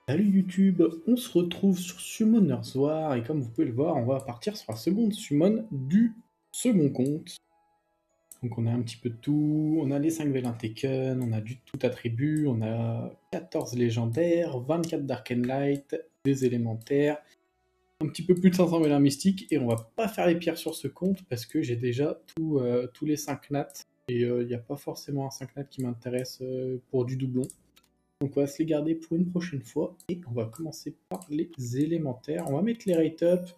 Salut YouTube, on se retrouve sur Summoners War et comme vous pouvez le voir, on va partir sur la seconde summon du second compte. Donc on a un petit peu de tout, on a les 5 vélins Taken, on a du tout attribut, on a 14 légendaires, 24 Dark and Light, des élémentaires, un petit peu plus de 500 vélins mystiques et on va pas faire les pierres sur ce compte parce que j'ai déjà tous les 5 nats et il n'y a pas forcément un 5 nats qui m'intéresse pour du doublon. Donc on va se les garder pour une prochaine fois. Et on va commencer par les élémentaires. On va mettre les rate up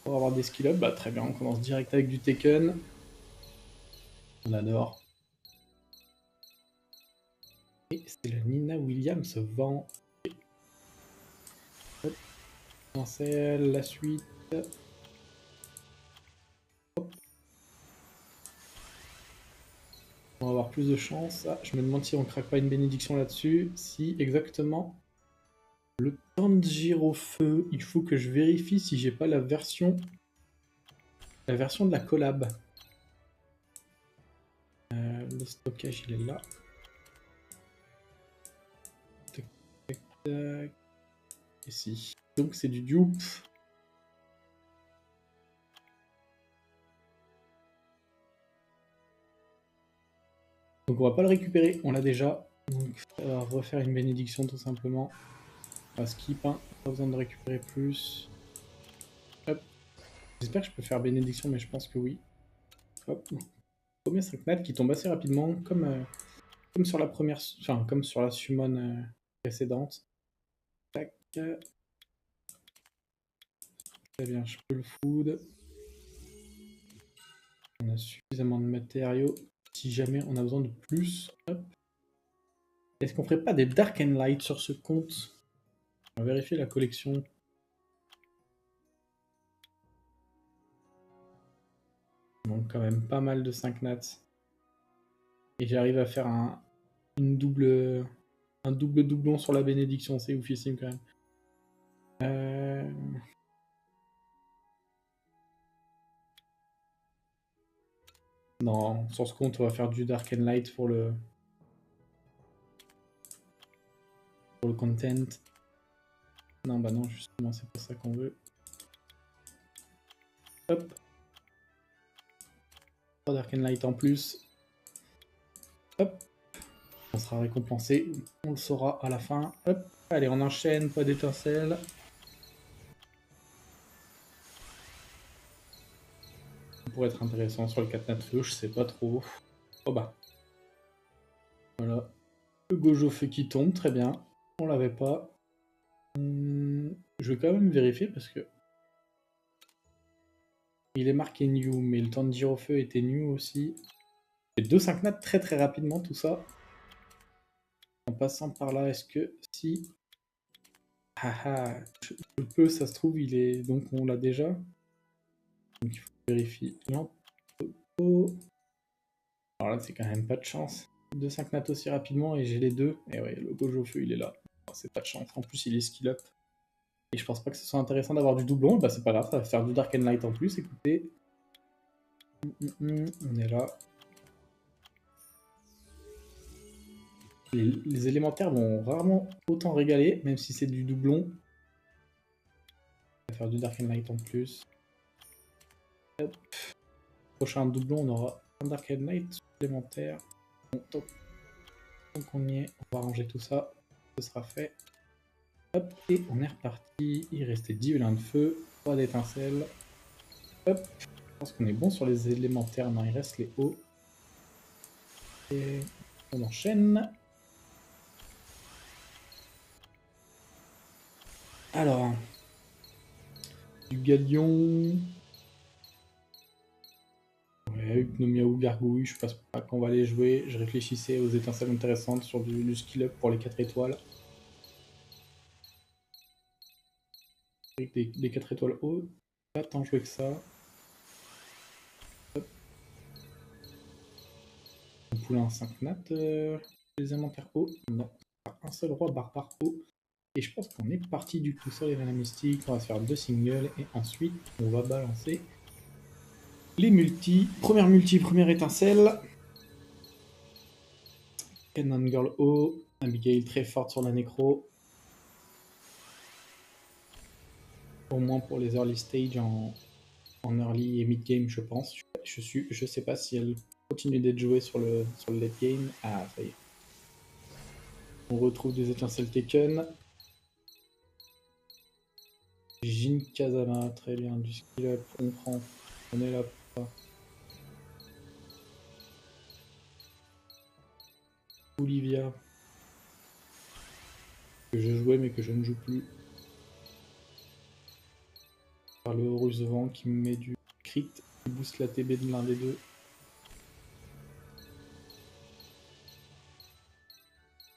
pour avoir des skill up. Bah très bien, on commence direct avec du Taken. On adore. Et c'est la Nina Williams vend. Hop, cancel, la suite. Hop. On va avoir plus de chance. Ah, je me demande si on craque pas une bénédiction là-dessus. Si, exactement. Le Tanjiro feu, il faut que je vérifie si j'ai pas la version de la collab. Le stockage, il est là. Tac, tac, tac. Ici. Donc c'est du dupe. Donc on va pas le récupérer, on l'a déjà. Donc on va refaire une bénédiction tout simplement. On va skip, hein. Pas besoin de récupérer plus. Hop. J'espère que je peux faire bénédiction, mais je pense que oui. Hop. Premier 5 nat qui tombe assez rapidement, comme sur la première, enfin comme sur la summon précédente. Tac. Très bien, je peux le food. On a suffisamment de matériaux. Si jamais on a besoin de plus, hop. Est-ce qu'on ferait pas des Dark and Light sur ce compte? On va vérifier la collection. Donc quand même pas mal de 5 nats. Et j'arrive à faire un double doublon sur la bénédiction, c'est oufissime quand même. Non, sur ce compte, on va faire du Dark and Light pour le content. Non, bah non, justement, c'est pas ça qu'on veut. Hop. 3 Dark and Light en plus. Hop. On sera récompensé. On le saura à la fin. Hop. Allez, on enchaîne, pas d'étincelle. Ça pourrait être intéressant sur le 4 nat feu, je sais pas trop. Oh bah. Voilà. Le Gojo feu qui tombe, très bien. On l'avait pas. Je vais quand même vérifier parce que il est marqué new, mais le temps de dire au feu était new aussi. Et 2-5 nats très très rapidement tout ça. En passant par là, est-ce que si... Ah ah, je peux, ça se trouve, il est... Donc on l'a déjà. Donc il faut vérifier. Non. Oh. Alors là, c'est quand même pas de chance. 2-5 nats aussi rapidement et j'ai les deux. Et ouais, le Gojo feu, il est là. C'est pas de chance. En plus, il est skill up. Et je pense pas que ce soit intéressant d'avoir du doublon. Bah c'est pas grave, ça va faire du Dark and Light en plus, écoutez. On est là. Les élémentaires vont rarement autant régaler, même si c'est du doublon. On va faire du Dark and Light en plus. Hop. Prochain doublon, on aura un Dark and Light supplémentaire. Bon, donc on y est, on va ranger tout ça. Ce sera fait. Hop, et on est reparti. Il restait 10 vélins de feu, 3 d'étincelles. Hop, je pense qu'on est bon sur les élémentaires. Non, il reste les hauts. Et on enchaîne. Alors, du galion. Ouais, Hypnomia ou Gargouille, je pense pas qu'on va les jouer. Je réfléchissais aux étincelles intéressantes sur du skill up pour les 4 étoiles. Avec des 4 étoiles haut, pas tant joué que ça. Hop. On poule un 5 nat. Les élémentaires hauts, non. Un seul roi barbare haut. Et je pense qu'on est parti du coup sur les Vélins Mystiques. On va se faire 2 singles et ensuite on va balancer les multis. Première multi, première étincelle. Cannon Girl haut. Abigail très forte sur la nécro. Au moins pour les early stage en early et mid game, je pense. Je sais pas si elle continue d'être jouée sur le late game. Ah, ça y est. On retrouve des étincelles Taken. Jin Kazama, très bien. Du skill up, on prend. On est là pour ça. Olivia. Que je jouais mais que je ne joue plus. Par le Horus Vent qui me met du crit, qui booste la TB de l'un des deux.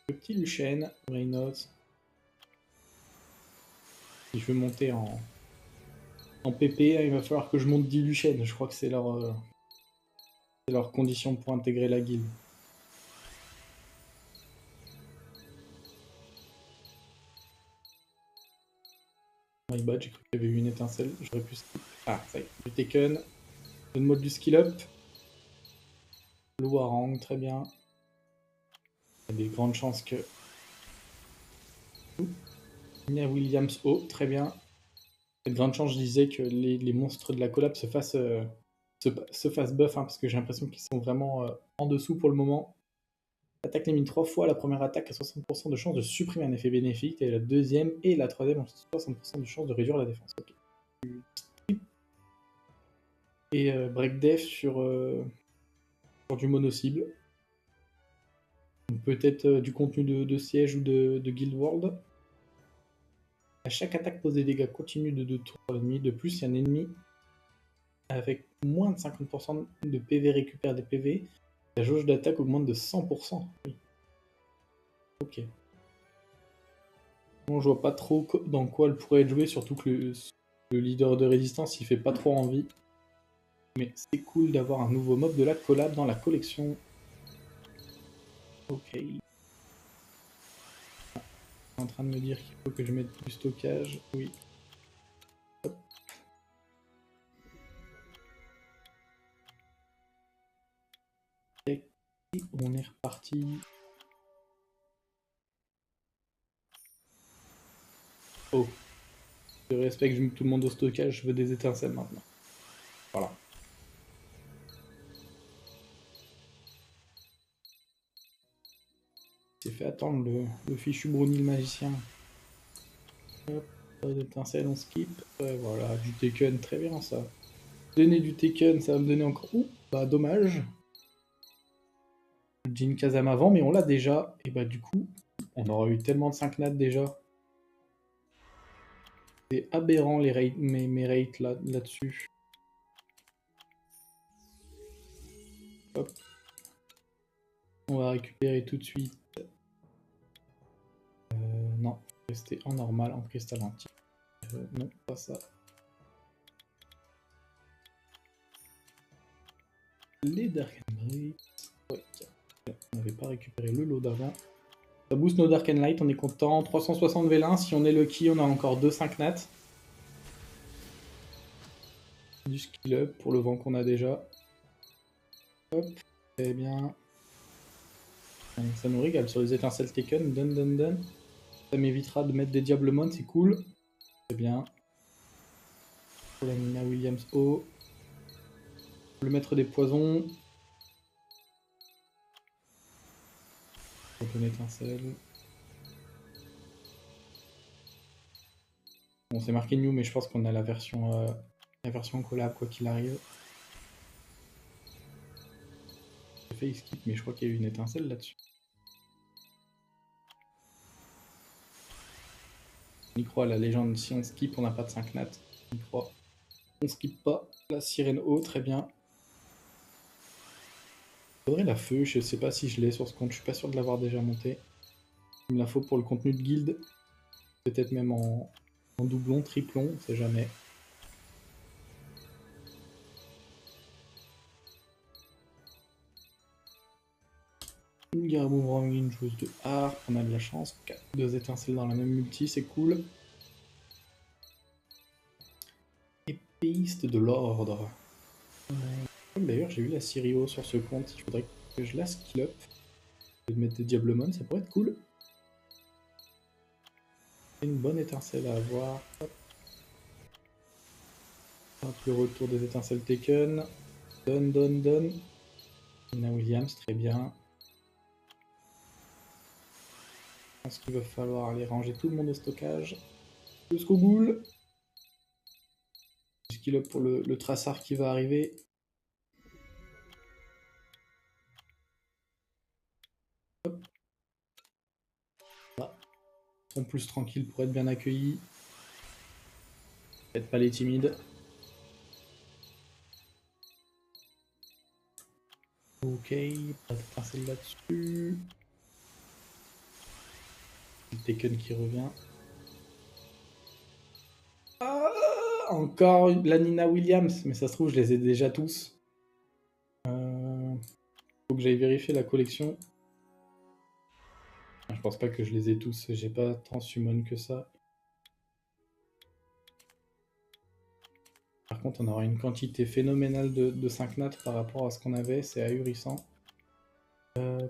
Le petit Luchen, Reynolds. Si je veux monter en PP, il va falloir que je monte 10 Luchen. Je crois que c'est leur condition pour intégrer la guilde. My bad, j'ai cru qu'il y avait eu une étincelle. J'aurais pu skip. Ah, ça y est, du Taken. Donne-moi du skill up. Le Warang, très bien. Il y a des grandes chances que. Nia Williams, oh, très bien. Il y a de grandes chances, je disais, que les monstres de la collab se fassent buff, hein, parce que j'ai l'impression qu'ils sont vraiment en dessous pour le moment. Attaque les mines 3 fois, la première attaque a 60% de chance de supprimer un effet bénéfique, et la deuxième et la troisième ont 60% de chance de réduire la défense. Okay. Et break def sur du mono-cible. Peut-être du contenu de siège ou de Guild World. À chaque attaque pose des dégâts continus de 2 tours à l'ennemi. De plus, il y a un ennemi avec moins de 50% de PV récupère des PV. La jauge d'attaque augmente de 100%. Oui. Ok. Bon, je vois pas trop dans quoi elle pourrait être jouée, surtout que le leader de résistance il fait pas trop envie. Mais c'est cool d'avoir un nouveau mob de la collab dans la collection. Ok. En train de me dire qu'il faut que je mette du stockage. Oui. Hop. Et on est reparti. Oh. Je respecte, je mets tout le monde au stockage, je veux des étincelles maintenant. Voilà. J'ai fait attendre le fichu Bruni le magicien. Hop, pas d'étincelles, on skip. Ouais, voilà, du Taken, très bien ça. Donner du Taken, ça va me donner encore. Ouh, bah dommage. Jin Kazama avant, mais on l'a déjà. Et bah du coup, on aura eu tellement de 5 nats déjà. C'est aberrant les rates, mes rates là-dessus. Hop. On va récupérer tout de suite. Non, rester en normal, en cristal antique. Non, pas ça. Les Dark Light. Ouais, on n'avait pas récupéré le lot d'avant. Ça booste nos Dark Light, on est content. 360 V1, si on est lucky, on a encore 2 5 nats. Du skill up pour le vent qu'on a déjà. Hop, très bien. Ça nous régale sur les étincelles Taken. Done. Ça m'évitera de mettre des Diablemon, c'est cool. Très bien. Pour la Nina Williams O. Le maître des poisons. Une étincelle. Bon, c'est marqué new, mais je pense qu'on a la version collab, quoi qu'il arrive. J'ai fait skip, mais je crois qu'il y a eu une étincelle là-dessus. On y croit, la légende, si on skip, on n'a pas de 5 nats. On y croit. On skip pas. La sirène O, très bien. Faudrait la feu, je sais pas si je l'ai sur ce compte, je suis pas sûr de l'avoir déjà monté. Il me la faut pour le contenu de guild. Peut-être même en doublon, triplon, on sait jamais. Une guerre boomerang, une joueuse de harpe, on a de la chance. 2 étincelles dans la même multi, c'est cool. Épéiste de l'ordre. D'ailleurs, j'ai eu la Sirio sur ce compte, il faudrait que je la skill up. Je vais mettre des Diablemon, ça pourrait être cool. Une bonne étincelle à avoir. Hop. Hop, le retour des étincelles taken. Donne. Nina Williams, très bien. Je pense qu'il va falloir aller ranger tout le monde au stockage. Jusqu'au boule. Skill up pour le traçard qui va arriver. Hop. Là. Ils sont plus tranquilles pour être bien accueillis. Faites pas les timides. Ok, pas de parcelle là-dessus. Le Taken qui revient. Ah, encore la Nina Williams, mais ça se trouve, je les ai déjà tous. Faut que j'aille vérifier la collection. Je pense pas que je les ai tous, j'ai pas tant summon que ça. Par contre, on aura une quantité phénoménale de 5 nats par rapport à ce qu'on avait, c'est ahurissant.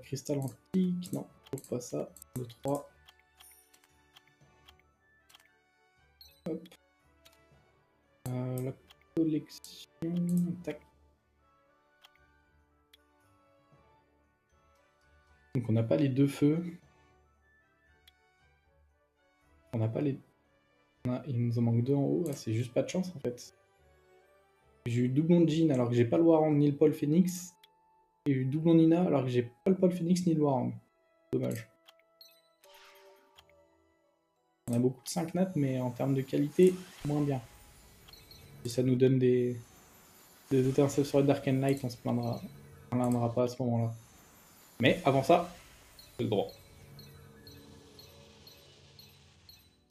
Cristal antique, non, je trouve pas ça. 2, 3. Hop. La collection. Tac. Donc on n'a pas les deux feux. On n'a pas les. Il nous en manque deux en haut. Ah, c'est juste pas de chance en fait. J'ai eu doublon Jean alors que j'ai pas le Warang ni le Paul Phoenix. Et j'ai eu doublon Nina alors que j'ai pas le Paul Phoenix ni le Warang. Dommage. On a beaucoup de 5 nats, mais en termes de qualité, moins bien. Si ça nous donne des étincelles sur le Dark and Light, on se plaindra pas à ce moment-là. Mais avant ça, c'est le droit.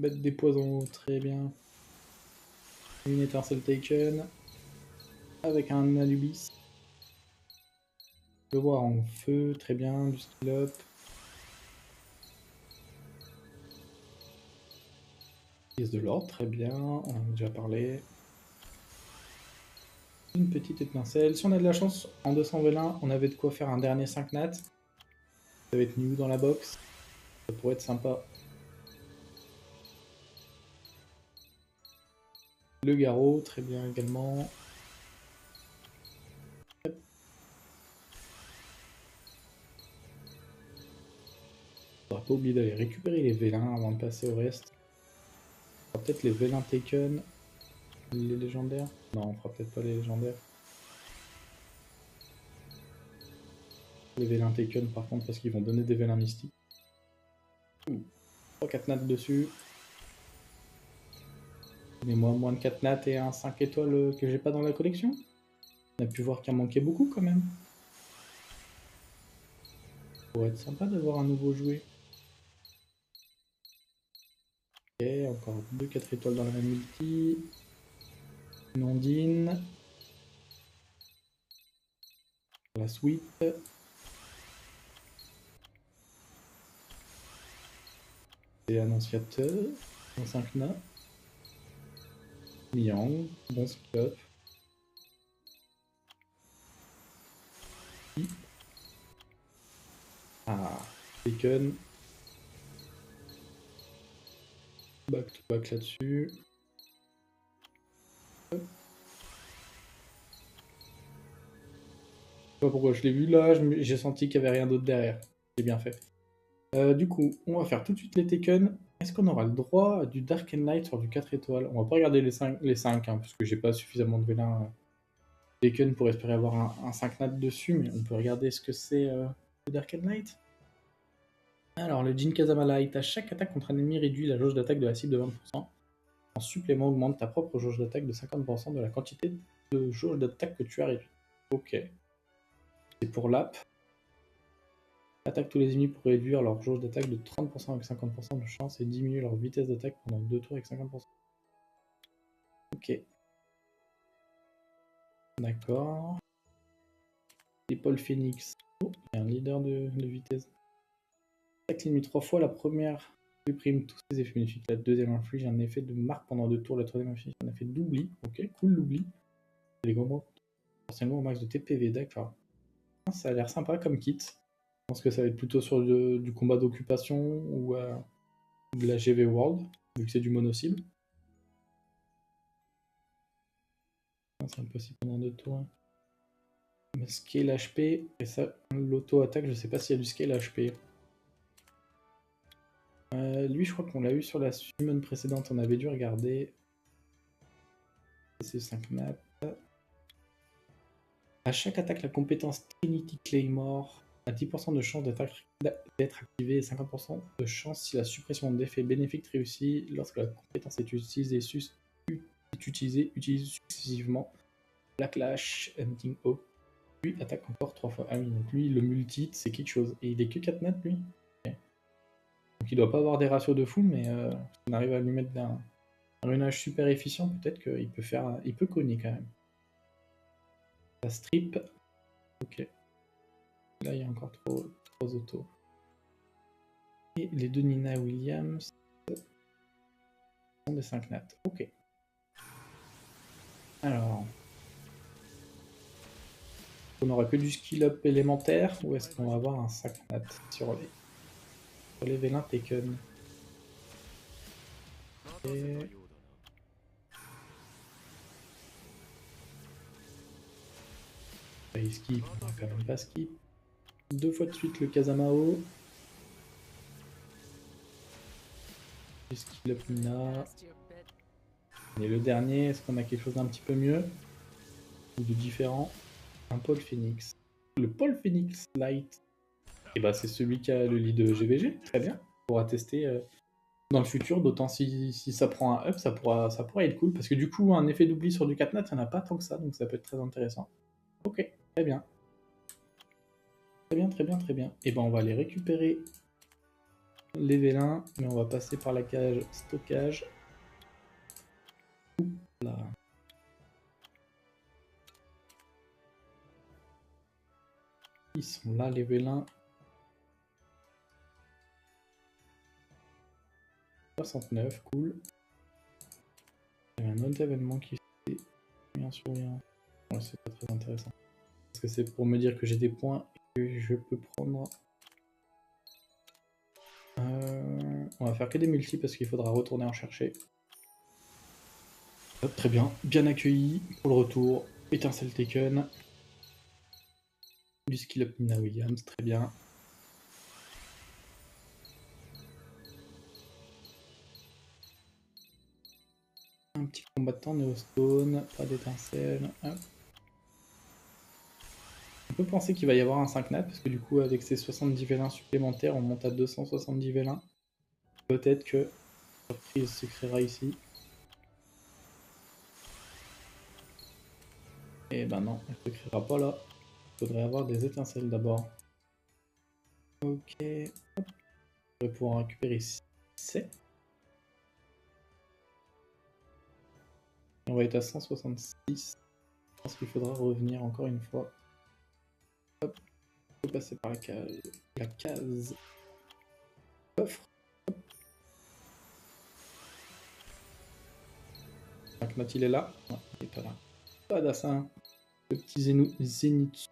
Bête des poisons, très bien. Une étincelle taken. Avec un Anubis. Le voir en feu, très bien, du skill up. Pièce de l'ordre, très bien, on en a déjà parlé. Une petite étincelle. Si on a de la chance, en 200 vélin, on avait de quoi faire un dernier 5 nats. Ça va être new dans la box. Ça pourrait être sympa. Le garrot, très bien également. Faudra pas oublier d'aller récupérer les vélins avant de passer au reste. On fera peut-être les vélins taken. Les légendaires. Non, on fera peut-être pas les légendaires. Les vélins taken par contre parce qu'ils vont donner des vélins mystiques. 3-4 nats dessus. Mais moi, moins de 4 nats et un 5 étoiles que j'ai pas dans la collection. On a pu voir qu'il en manquait beaucoup quand même. Ça pourrait être sympa d'avoir un nouveau jouet. Ok, encore 2-4 étoiles dans la même multi. Une ondine. La suite. Et annonciateur. En 5 nats. Liang. Bon skill-up. Ah, Bacon. Back to back là-dessus. Je sais pas pourquoi je l'ai vu là, j'ai senti qu'il n'y avait rien d'autre derrière. J'ai bien fait. Du coup, on va faire tout de suite les Taken. Est-ce qu'on aura le droit du Dark and Light sur du 4 étoiles? On va pas regarder les 5 hein, parce que j'ai pas suffisamment de vélin Taken pour espérer avoir un 5 nat dessus, mais on peut regarder ce que c'est le Dark and Light. Alors, le Jin Kazama Light, à chaque attaque contre un ennemi réduit la jauge d'attaque de la cible de 20%. En supplément, augmente ta propre jauge d'attaque de 50% de la quantité de jauge d'attaque que tu as réduite. Ok. C'est pour l'app. Attaque tous les ennemis pour réduire leur jauge d'attaque de 30% avec 50% de chance et diminuer leur vitesse d'attaque pendant 2 tours avec 50%. Ok. D'accord. Et Paul Phoenix. Oh, il y a un leader de vitesse. Attaque l'ennemi 3 fois. La première supprime tous ses effets bénéfiques. La deuxième inflige un effet de marque pendant 2 tours. La troisième inflige un effet d'oubli. Ok, cool l'oubli. Les gros potentiellement au max de TPV. D'accord. Ça a l'air sympa comme kit. Je pense que ça va être plutôt sur du combat d'occupation ou de la GV World, vu que c'est du mono-cible. C'est impossible pendant 2 tours. Mais scale HP, et ça, l'auto-attaque, je sais pas s'il y a du scale HP. Lui, je crois qu'on l'a eu sur la summon précédente, on avait dû regarder. C'est 5 nat. À chaque attaque, la compétence Trinity Claymore a 10% de chance d'être activée et 50% de chance si la suppression d'effets bénéfiques réussit. Lorsque la compétence est utilisée, utilise successivement Blacklash, Hunting Hawk, puis attaque encore 3 fois. Ah oui, donc lui, le multi, c'est quelque chose. Et il est que 4 nat, lui. Okay. Donc il doit pas avoir des ratios de fou, mais si on arrive à lui mettre un runage super efficient, peut-être qu'il peut faire, il peut cogner quand même. La strip, ok. Là, il y a encore 3 autos. Et les deux Nina Williams sont des 5 nat. Ok. Alors. On n'aura que du skill up élémentaire ou est-ce qu'on va avoir un 5 nat sur les vélins Taken? Et... il skip, on va quand même pas skip. 2 fois de suite le Kazamao. Le skill up Nina. Et le dernier, est-ce qu'on a quelque chose d'un petit peu mieux? Ou de différent? Un Paul Phoenix. Le Paul Phoenix Light. Et bah c'est celui qui a le lead de GVG, très bien. On pourra tester dans le futur, d'autant si ça prend un up, ça pourra être cool, parce que du coup, un effet d'oubli sur du 4 nat, il n'y en a pas tant que ça, donc ça peut être très intéressant. Ok, très bien. Très bien, très bien, très bien. Et ben on va aller récupérer les vélins, mais on va passer par la cage stockage. Là. Ils sont là, les vélins. 69, cool. Il y a un autre événement qui fait rien sur rien. Ouais, c'est pas très intéressant. Parce que c'est pour me dire que j'ai des points et que je peux prendre... on va faire que des multis parce qu'il faudra retourner en chercher. Hop, très bien, bien accueilli pour le retour. Étincelle Taken. Du skill up Nina Williams, très bien. Un petit combattant Neostone, pas d'étincelle. On peut penser qu'il va y avoir un 5 nat, parce que du coup, avec ces 70 vélins supplémentaires, on monte à 270 vélins. Peut-être que la surprise se créera ici. Et ben non, elle ne se créera pas là. Il faudrait avoir des étincelles d'abord. Ok. Hop. On va pouvoir récupérer 7. On va être à 166. Je pense qu'il faudra revenir encore une fois. Hop. On peut passer par la case coffre. Donc, il est là. Non, il n'est pas là. Pas d'assin. Le petit Zenitsu.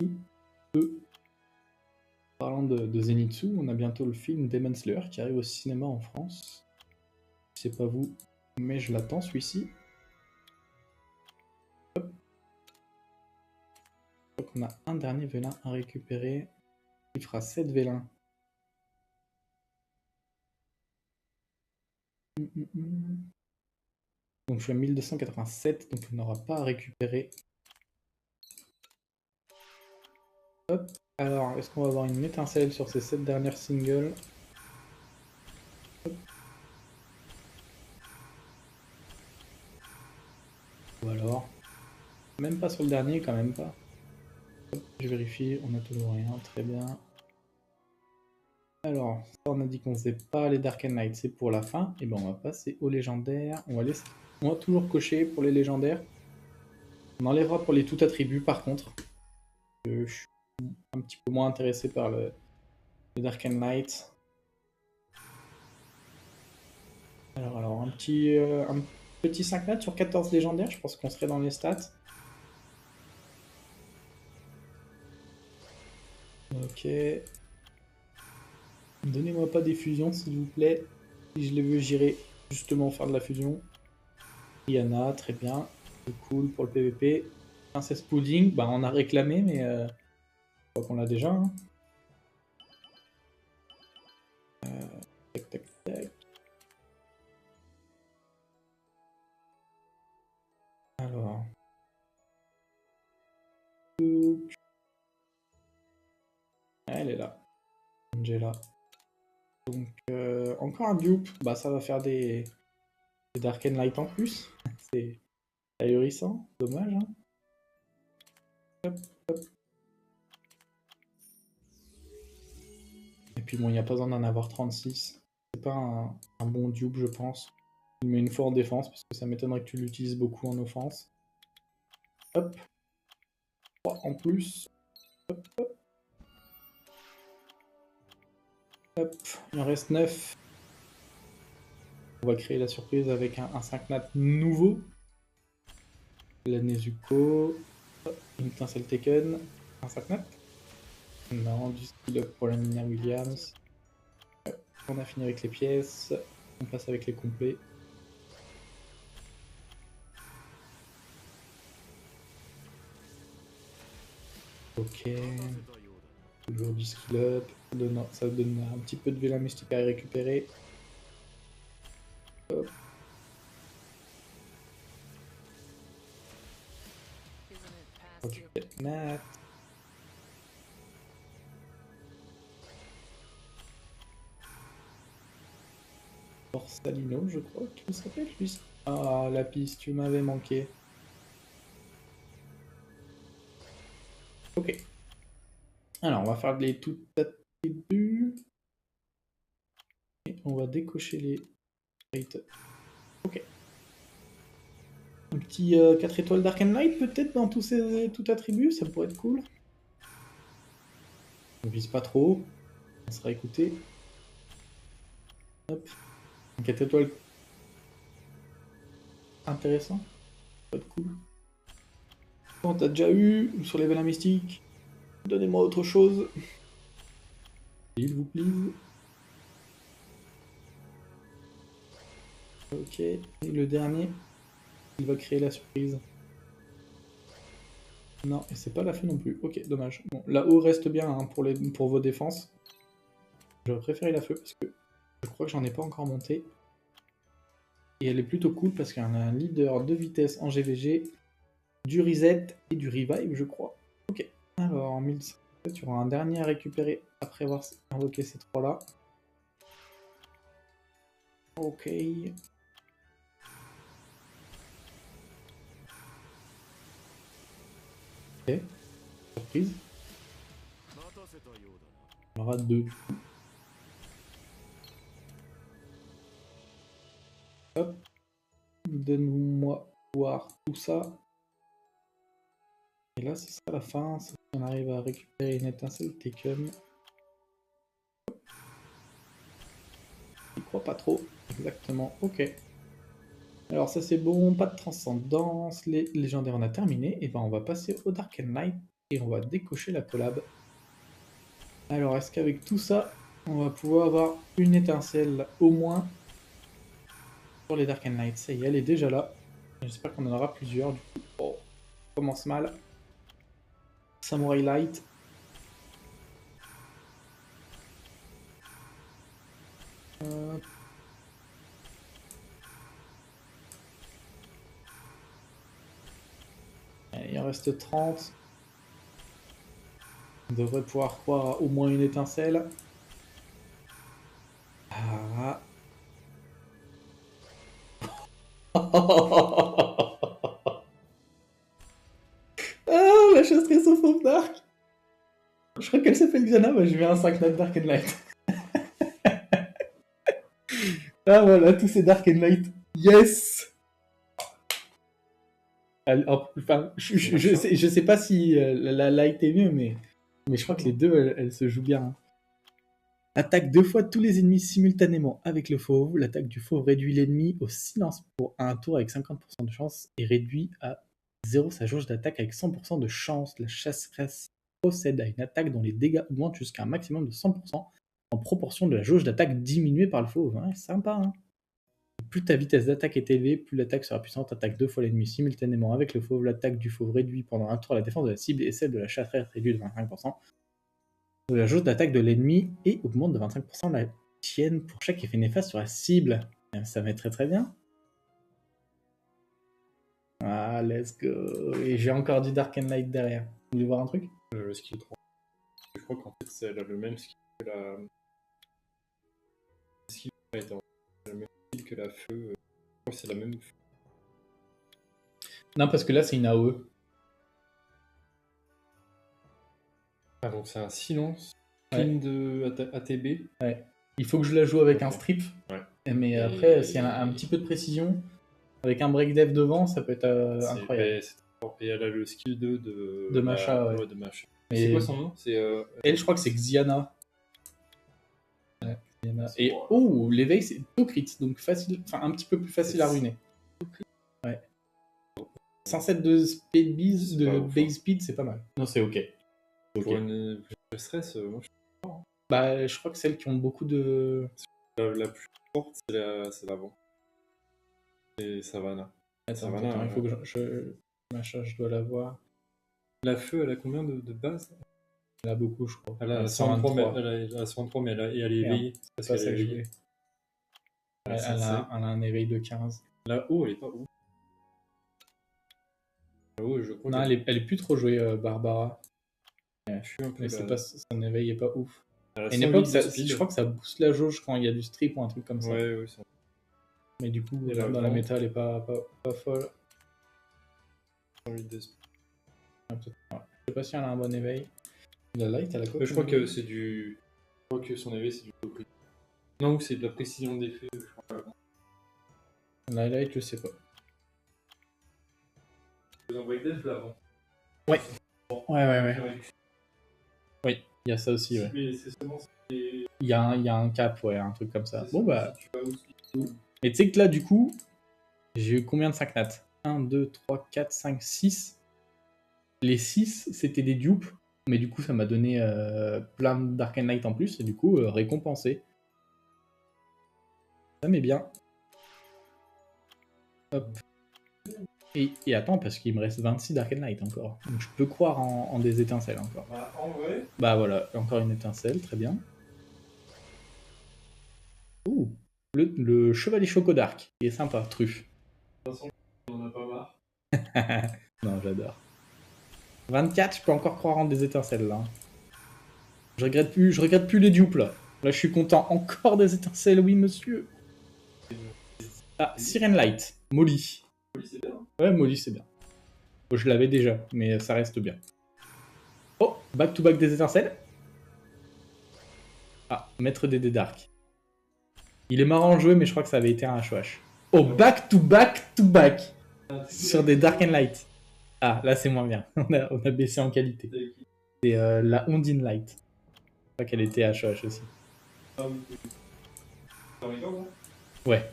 Parlant de Zenitsu, on a bientôt le film Demon Slayer qui arrive au cinéma en France. Je sais pas vous, mais je l'attends celui-ci. Je crois qu'on a un dernier vélin à récupérer. Il fera 7 vélins. Donc je suis à 1287, donc on n'aura pas à récupérer. Hop. Alors, est-ce qu'on va avoir une étincelle sur ces 7 dernières singles? Hop. Ou alors, même pas sur le dernier, quand même pas. Hop, je vérifie, on a toujours rien, très bien. Alors, ça on a dit qu'on faisait pas les Dark Knight, c'est pour la fin. Et ben on va passer aux légendaires. On va toujours cocher pour les légendaires. On enlèvera pour les tout attributs par contre. Je suis un petit peu moins intéressé par le Dark Knight. Alors un petit 5 nat sur 14 légendaires, je pense qu'on serait dans les stats. Ok. Donnez-moi pas des fusions s'il vous plaît. Si je les veux, j'irai justement faire de la fusion. Yana, très bien. C'est cool pour le PVP. Princesse Pudding, bah on a réclamé, mais je crois qu'on l'a déjà. Hein. Tac, tac, tac. Alors. Elle est là. Angela. Donc, encore un dupe. Bah, ça va faire des Dark and Light en plus. C'est ahurissant. Dommage. Hein. Hop, hop. Et puis bon, il n'y a pas besoin d'en avoir 36. C'est pas un bon dupe, je pense. Il met une fois en défense, parce que ça m'étonnerait que tu l'utilises beaucoup en offense. Hop. 3 en plus. Hop, hop. Hop. Il en reste 9. On va créer la surprise avec un 5 nat nouveau. La Nezuko. Une étincelle Taken. Un 5 nat. Non, du skill up pour la Nina Williams. On a fini avec les pièces. On passe avec les complets. Ok. Toujours du skill up. Ça donne un petit peu de Vela Mystique à récupérer. Hop. Ok, Nat. Borsalino, je crois qu'il s'appelle lui. Ah, la piste, tu m'avais manqué. Ok. Alors, on va faire les tout attributs. Et on va décocher les rates. Ok. Un petit 4 étoiles Dark and Light peut-être dans tous ces tout attributs, ça pourrait être cool. On vise pas trop, on sera écouté. Hop. 4 étoiles. Intéressant. Ça pourrait être cool. Bon, t'as déjà eu sur les Vela Mystiques. Donnez-moi autre chose. S'il vous plaît. Ok. Et le dernier, il va créer la surprise. Non, et c'est pas la feu non plus. Ok, dommage. Bon, la haut reste bien hein, pour vos défenses. J'aurais préféré la feu parce que je crois que j'en ai pas encore monté. Et elle est plutôt cool parce qu'il y a un leader de vitesse en GVG, du reset et du revive, je crois. Ok. Alors, en 1107, tu auras un dernier à récupérer après avoir invoqué ces trois-là. Ok. Ok. Surprise. Il y en aura deux. Hop. Donne-moi voir tout ça. Et là, ce sera la fin. Si on arrive à récupérer une étincelle Taken. Je crois pas trop. Exactement. Ok. Alors ça c'est bon, pas de transcendance, les légendaires on a terminé, et ben on va passer au Dark and Light et on va décocher la collab. Alors est-ce qu'avec tout ça, on va pouvoir avoir une étincelle au moins pour les Dark and Light? Ça y est, elle est déjà là. J'espère qu'on en aura plusieurs du coup. Oh, commence mal. Samurai Light. Allez, il en reste 30. On devrait pouvoir croire à au moins une étincelle. Ah. Ah, la chasserie au fauve dark. Je crois qu'elle s'appelle Xana, bah, je mets un 5 notes Dark and Light. Ah voilà, tous ces Dark and Light. Yes. Enfin, je sais pas si la Light est mieux, mais je crois que les deux, elles se jouent bien. Hein. Attaque 2 fois tous les ennemis simultanément avec le fauve. L'attaque du fauve réduit l'ennemi au silence pour un tour avec 50% de chance et réduit à 0 sa jauge d'attaque avec 100% de chance. La chasseresse procède à une attaque dont les dégâts augmentent jusqu'à un maximum de 100% en proportion de la jauge d'attaque diminuée par le fauve. Hein, sympa, hein. Plus ta vitesse d'attaque est élevée, plus l'attaque sera puissante. Attaque 2 fois l'ennemi simultanément avec le fauve. L'attaque du fauve réduit pendant un tour la défense de la cible et celle de la chasseresse réduite de 25%. La jauge d'attaque de l'ennemi et augmente de 25% la tienne pour chaque effet néfaste sur la cible. Ça va être très très bien. Ah, let's go. Et j'ai encore du Dark and Light derrière. Vous voulez voir un truc? Le skill 3. Je crois qu'en fait, elle a le même skill que la... le même skill que la feu. Je crois que c'est la même... Non, parce que là, c'est une AOE. Ah, donc c'est un silence. Clean de ATB. Ouais. Il faut que je la joue avec un strip. Ouais. Mais après, s'il y a un petit peu de précision, avec un break dev devant, ça peut être incroyable. Et elle a le skill 2 de Masha, ouais. De Masha. Mais... C'est quoi son nom? Elle, je crois que c'est Xiana. Ouais, Xiana. Et l'éveil, c'est tout crit, donc facile, enfin un petit peu plus facile à ruiner. Ouais. 107 de speed base speed, c'est pas mal. Non, c'est ok. Pour une stress, moi je suis fort. Bah, je crois que celles qui ont beaucoup de... La plus forte, c'est l'avant. C'est Savannah. Savannah, attends, il faut que Masha, je dois la voir. La feu, elle a combien de base? Elle a beaucoup, je crois. Elle a 123, elle a 123, mais elle est éveillée. C'est pas ça que je voulais. Elle a un éveil de 15. Là-haut, elle est pas où? Là-haut, je crois. Non, elle est plus trop jouée, Barbara. Je suis un peu. Mais son éveil est pas ouf. À une époque, je crois que ça booste la jauge quand il y a du strip ou un truc comme ça. Ouais, ça. Mais du coup, dans la méta, elle est pas folle. 108 de speed. Je sais pas si elle a un bon éveil. La light, elle a quoi? Je crois que c'est du. Je crois que son éveil, c'est du low. Non, ou c'est de la précision d'effet, je crois. La light, je sais pas. Vous envoyez Def l'avant. Ouais. Ouais. Oui, il y a ça aussi, ouais. Mais c'est seulement. Il y a un cap, ouais, un truc comme ça. Bon, bah. Mais tu sais que là, du coup, j'ai eu combien de 5 nats? 1, 2, 3, 4, 5, 6. Les 6, c'était des dupes. Mais du coup, ça m'a donné plein de Dark and Light en plus. Et du coup, récompensé. Ça m'est bien. Hop. Et attends, parce qu'il me reste 26 Dark and Light encore. Donc je peux croire en des étincelles encore. Bah, en vrai. Bah voilà, encore une étincelle, très bien. Ouh, le chevalier Choco Dark, il est sympa, truffe. De toute façon, on en a pas marre. Non, j'adore. 24, je peux encore croire en des étincelles là. Je regrette plus les dupes là. Là, je suis content. Encore des étincelles, oui monsieur. Ah, Siren Light, Molly. Molly, c'est bien. Ouais, Molly, c'est bien. Bon, je l'avais déjà, mais ça reste bien. Oh, back to back des étincelles. Ah, maître des dés dark. Il est marrant à jouer, mais je crois que ça avait été un HOH. Oh, back to back to back. Sur des dark and light. Ah, là c'est moins bien. On a baissé en qualité. C'est la Ondine Light. Je crois qu'elle était HOH aussi. Ouais.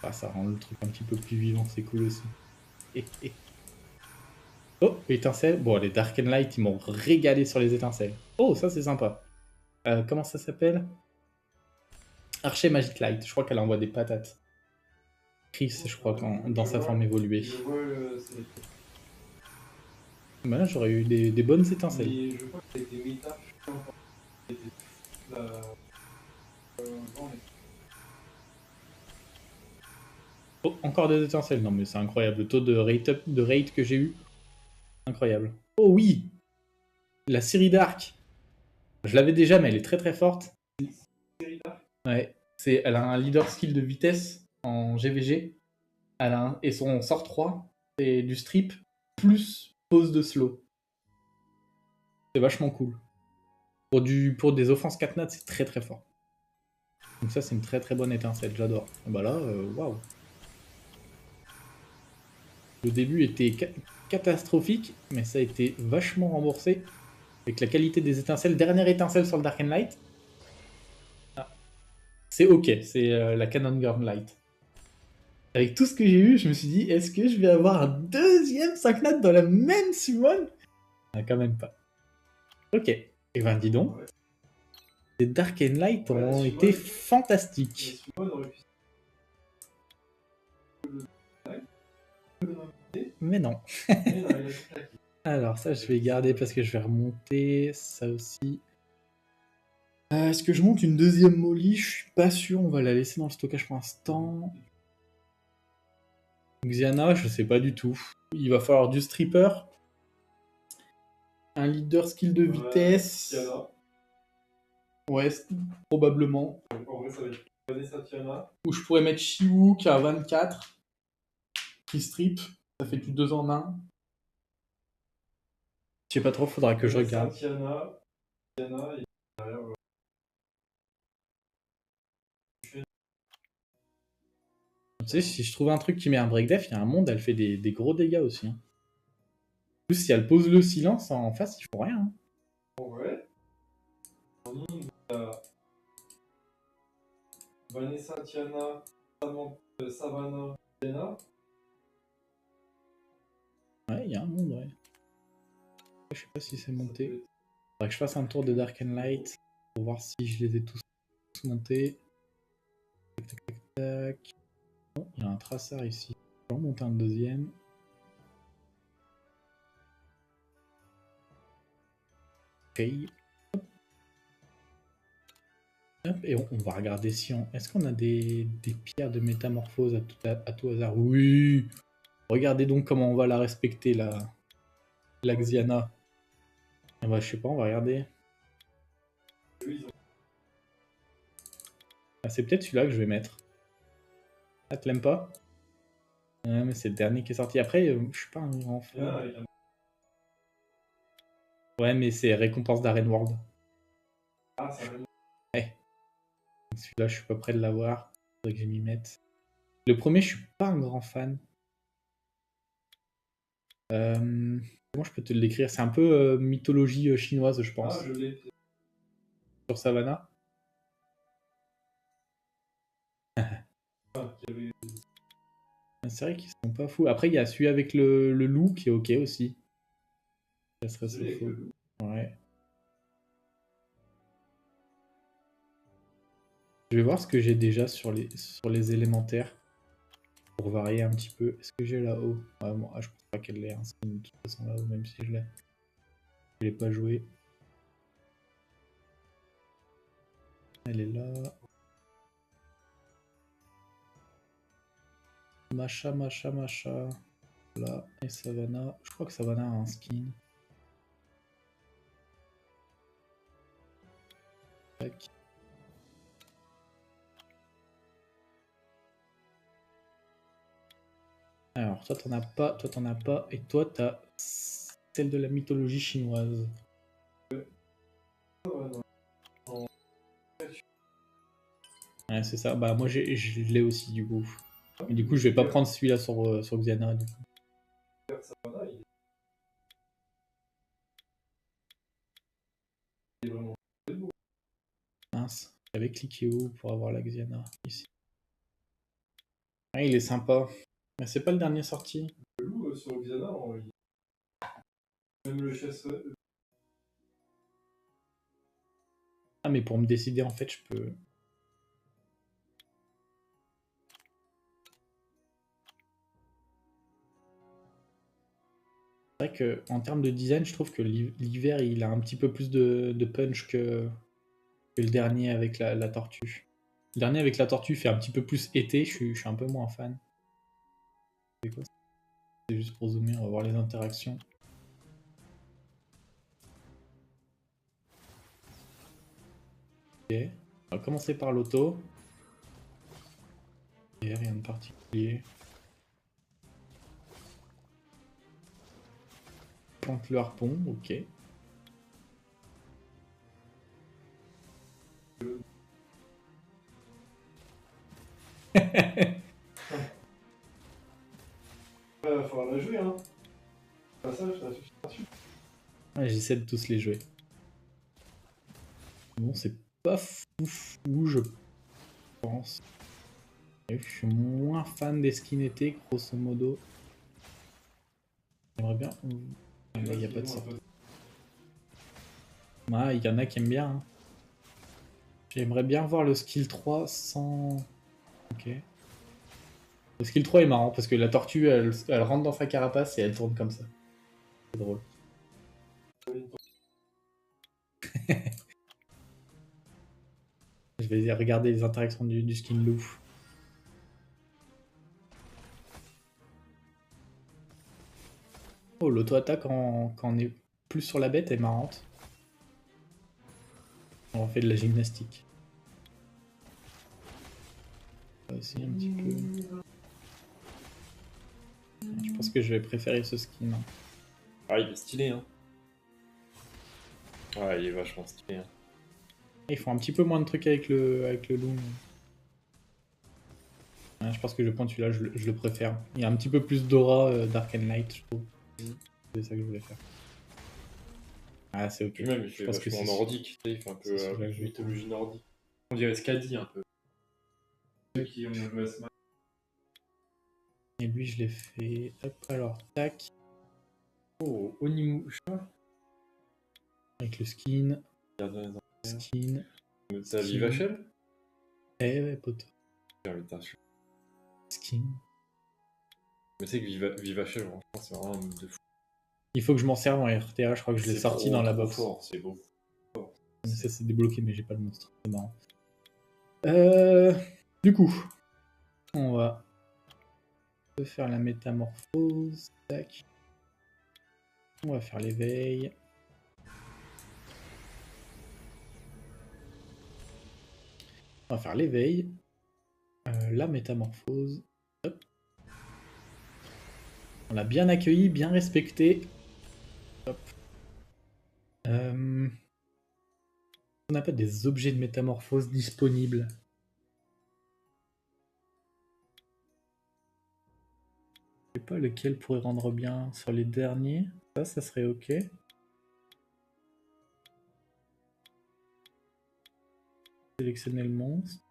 Ah, ça rend le truc un petit peu plus vivant, c'est cool aussi. Oh, étincelle. Bon, les Dark and Light, ils m'ont régalé sur les étincelles. Oh, ça c'est sympa. Comment ça s'appelle? Archer Magic Light. Je crois qu'elle envoie des patates. Chris, je crois, dans sa forme évoluée. Bah là, j'aurais eu des bonnes étincelles. Mais je crois que des méta, Oh, encore des étincelles. Non, mais c'est incroyable. Le taux de rate que j'ai eu. Incroyable. Oh oui! La Siri Dark. Je l'avais déjà, mais elle est très très forte. Ouais. Elle a un leader skill de vitesse en GVG. Et son sort 3, c'est du strip plus pause de slow. C'est vachement cool. Pour des offenses 4 nats, c'est très très fort. Donc ça, c'est une très très bonne étincelle, j'adore. Bah là, waouh. Le début était catastrophique, mais ça a été vachement remboursé. Avec la qualité des étincelles. Dernière étincelle sur le Dark and Light. Ah. C'est ok, c'est la Cannon Gun Light. Avec tout ce que j'ai eu, je me suis dit, est-ce que je vais avoir un deuxième 5 nats dans la même summon? Ah, quand même pas. Ok. Et ben dis donc. Les Dark and Light Ouais, ont celui-là, été Mais fantastiques. celui-là, on aurait pu. Mais non. Mais non, il a tout claqué. Alors ça, je vais garder parce que je vais remonter. Ça aussi. Est-ce que je monte une deuxième molly? Je suis pas sûr. On va la laisser dans le stockage pour l'instant. Xiana, je sais pas du tout. Il va falloir du stripper. Un leader skill de vitesse. Tiana. Ouais, probablement. En vrai, ça va être Vanessa Tiana. Ou je pourrais mettre Shiwu qui a 24. Qui strip. Ça fait du 2 en 1. Je sais pas trop, faudra que je regarde. Tiana et derrière, Tu sais, si je trouve un truc qui met un break def, il y a un monde, elle fait des gros dégâts aussi. Hein. En plus, si elle pose le silence en face, il faut rien. Hein. En vrai, en monde, Vanessa Tiana, Savannah, Tiana. Ouais, il y a un monde, ouais. Je sais pas si c'est monté. Faudrait que je fasse un tour de Dark and Light pour voir si je les ai tous montés. Tac, tac, tac, tac. Oh, il y a un traceur ici. Je vais en monter un deuxième. Ok. Hop, et on va regarder si on... Est-ce qu'on a des pierres de métamorphose à tout hasard? Oui. Regardez donc comment on va la respecter, la Xiana. Je sais pas, on va regarder. Ah, c'est peut-être celui-là que je vais mettre. Ah, tu l'aimes pas? Ouais, mais c'est le dernier qui est sorti. Après, je suis pas un grand fan. Ouais, mais c'est récompense d'Arène World. Ah, ça va. Ouais. Celui-là, je suis pas prêt de l'avoir. Faudrait que je m'y mette. Le premier, je suis pas un grand fan. Comment je peux te le décrire? C'est un peu mythologie chinoise, je pense. Ah, je l'ai. Sur Savannah. C'est vrai qu'ils sont pas fous. Après, il y a celui avec le loup qui est ok aussi. Ça serait ça faux. Ouais. Je vais voir ce que j'ai déjà sur les élémentaires. Pour varier un petit peu. Est-ce que j'ai là-haut? Ouais, bon, je pense pas qu'elle l'ait. Hein, de toute façon là-haut, même si je l'ai. Je l'ai pas joué. Elle est là. Macha. Là. Et Savannah. Je crois que Savannah a un skin. Tac. Alors, toi t'en as pas, et toi t'as celle de la mythologie chinoise. Ouais, c'est ça. Bah, moi je l'ai aussi, du coup. Mais du coup, je vais pas prendre celui-là sur Xiana, du coup. Mince, j'avais cliqué où pour avoir la Xiana? Ici. Ah, il est sympa. Mais c'est pas le dernier sorti. Le loup sur Xiana, même le chasseur. Ah, mais pour me décider, en fait, je peux... C'est vrai qu'en termes de design, je trouve que l'hiver, il a un petit peu plus de punch que le dernier avec la tortue. Le dernier avec la tortue fait un petit peu plus été, je suis un peu moins fan. C'est quoi? C'est juste pour zoomer, on va voir les interactions. Ok, on va commencer par l'auto. Et rien de particulier. Plante le harpon, ok. Il va falloir la jouer, hein. Passage, ça suffit pas. Ouais, j'essaie de tous les jouer. Bon, c'est pas fou, je pense. Et je suis moins fan des skins été, grosso modo. J'aimerais bien... Là, il n'y a pas de sortie. Ouais, il y en a qui aiment bien. Hein. J'aimerais bien voir le skill 3 sans... Ok. Le skill 3 est marrant parce que la tortue, elle rentre dans sa carapace et elle tourne comme ça. C'est drôle. Je vais regarder les interactions du skin loup. Oh, l'auto-attaque quand on est plus sur la bête est marrante. On fait de la gymnastique. Aussi un petit peu. Je pense que je vais préférer ce skin. Ah, il est stylé, hein. Ouais, il est vachement stylé. Hein. Ils font un petit peu moins de trucs avec le loup. Ouais, je pense que je prends celui-là, je le préfère. Il y a un petit peu plus d'aura Dark and Light, je trouve. C'est ça que je voulais faire. Ah, c'est ok. Puis même, il fait pense que vachement c'est- nordique, tu sais, il fait un peu c'est celui-là que je vais mythologie nordique. On dirait Skadi un peu. Ceux qui ont joué à Smash. Et lui, je l'ai fait. Hop, alors, tac. Oh, Onimusha. Avec le skin. Gardien des Enfers. Skin. C'est la Vivachel. Eh ouais, pote. Putain, Skin. mais c'est que Vivachel, franchement, c'est vraiment un move de fou. Il faut que je m'en serve en RTA, je crois que je l'ai C'est sorti trop, dans la trop box. fort, c'est beau. Mais ça, c'est débloqué, mais j'ai pas le monstre. C'est marrant. Du coup, on va faire la métamorphose. Tac. On va faire l'éveil. On va faire l'éveil. La métamorphose. Hop. On l'a bien accueilli, bien respecté. Hop. On n'a pas des objets de métamorphose disponibles. Je sais pas lequel pourrait rendre bien sur les derniers. Ça serait ok. Sélectionner le monstre.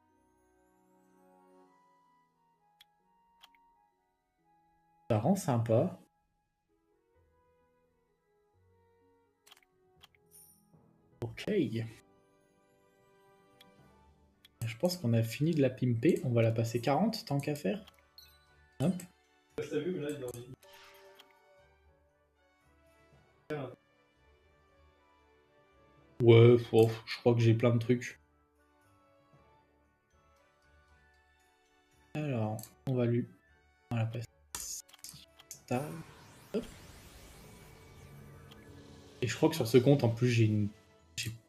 Ça rend sympa. Ok. Je pense qu'on a fini de la pimper. On va la passer 40 tant qu'à faire. Hop. T'as vu, là, il est Ouais, je crois que j'ai plein de trucs. Alors, on va la passer. Hop. Et je crois que sur ce compte, en plus, j'ai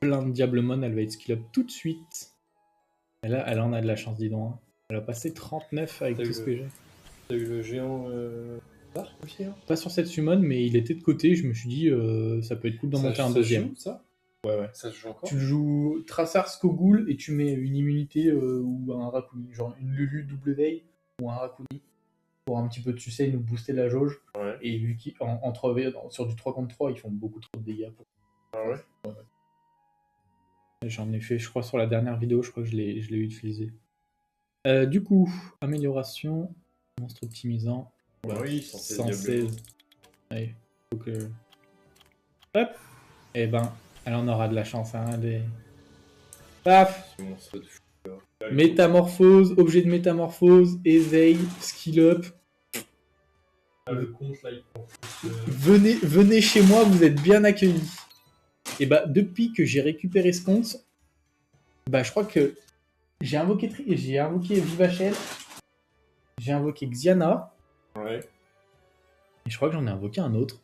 plein de Diablemon. Elle va être skill up tout de suite. Et là, elle en a de la chance, dis donc. Hein. Elle a passé 39 avec tout ce que j'ai. T'as eu le géant Dark aussi, hein. Pas sur cette summon, mais il était de côté. Je me suis dit, ça peut être cool d'en monter un deuxième. Ça Ouais. Ça se joue encore. Tu joues Trassar Skogul et tu mets une immunité ou un Rakuni, genre une Lulu W ou un Rakuni pour un petit peu de succès nous booster la jauge. Ouais. Et vu qu'en 3v, sur du 3 contre 3, ils font beaucoup trop de dégâts. Ah ouais. J'en ai fait, je crois, sur la dernière vidéo, je crois que je l'ai utilisé. Du coup, amélioration, monstre optimisant. Voilà, Oui, 116. Allez, faut que... Hop. Eh ben, elle en aura de la chance, hein. Paf. C'est monstre de fou. Métamorphose, objet de métamorphose, éveil, skill up. Le compte là, il prend. Venez chez moi, vous êtes bien accueillis. Et bah, depuis que j'ai récupéré ce compte, bah, je crois que j'ai invoqué Vivachel, j'ai invoqué Xiana, Ouais. et je crois que j'en ai invoqué un autre.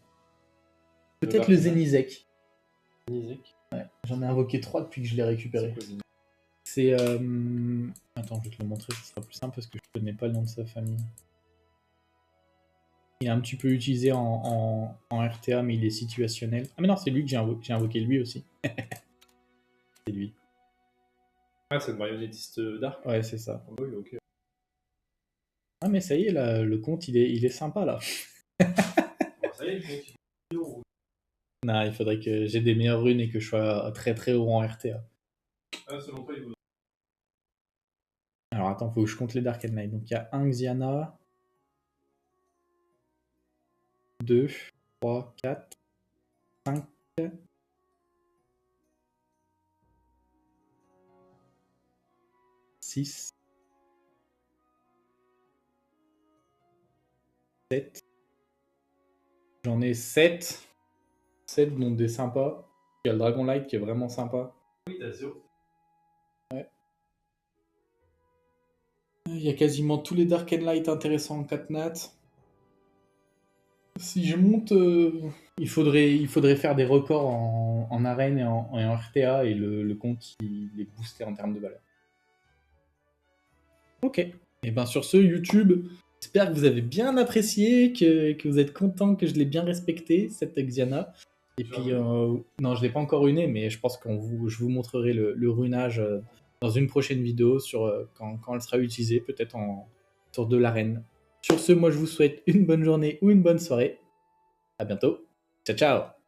Peut-être le Zenizek. Zenizek. Ouais, j'en ai invoqué 3 depuis que je l'ai récupéré. C'est. Attends, je vais te le montrer, ce sera plus simple parce que je connais pas le nom de sa famille. Il est un petit peu utilisé en RTA, mais il est situationnel. Ah, mais non, c'est lui que j'ai invoqué lui aussi. C'est lui. Ah, c'est le marionnettiste Dark. Ouais, c'est ça. Ah, oui, ok. Ah, mais ça y est, là, le compte, il est sympa, là. Ça y est, le compte, il est Non, il faudrait que j'ai des meilleures runes et que je sois très très haut en RTA. Ah, selon toi, il vaut. Alors attends, faut que je compte les Dark Knight. Donc il y a 1 Xiana, 2, 3, 4, 5. 6, 7. J'en ai 7. 7 dont des sympas. Il y a le Dragon Light qui est vraiment sympa. Oui, t'as 0. Il y a quasiment tous les Dark and Light intéressants en 4 nat. Si je monte, il faudrait faire des records en arène et en RTA et le compte il est boosté en termes de valeur. Ok. Et bien sur ce, YouTube, j'espère que vous avez bien apprécié, que vous êtes content que je l'ai bien respecté, cette Xiana. Et puis, non, je ne l'ai pas encore runé, mais je pense que je vous montrerai le runage dans une prochaine vidéo sur quand elle sera utilisée, peut-être sur de l'arène. Sur ce, moi je vous souhaite une bonne journée ou une bonne soirée. À bientôt. Ciao, ciao!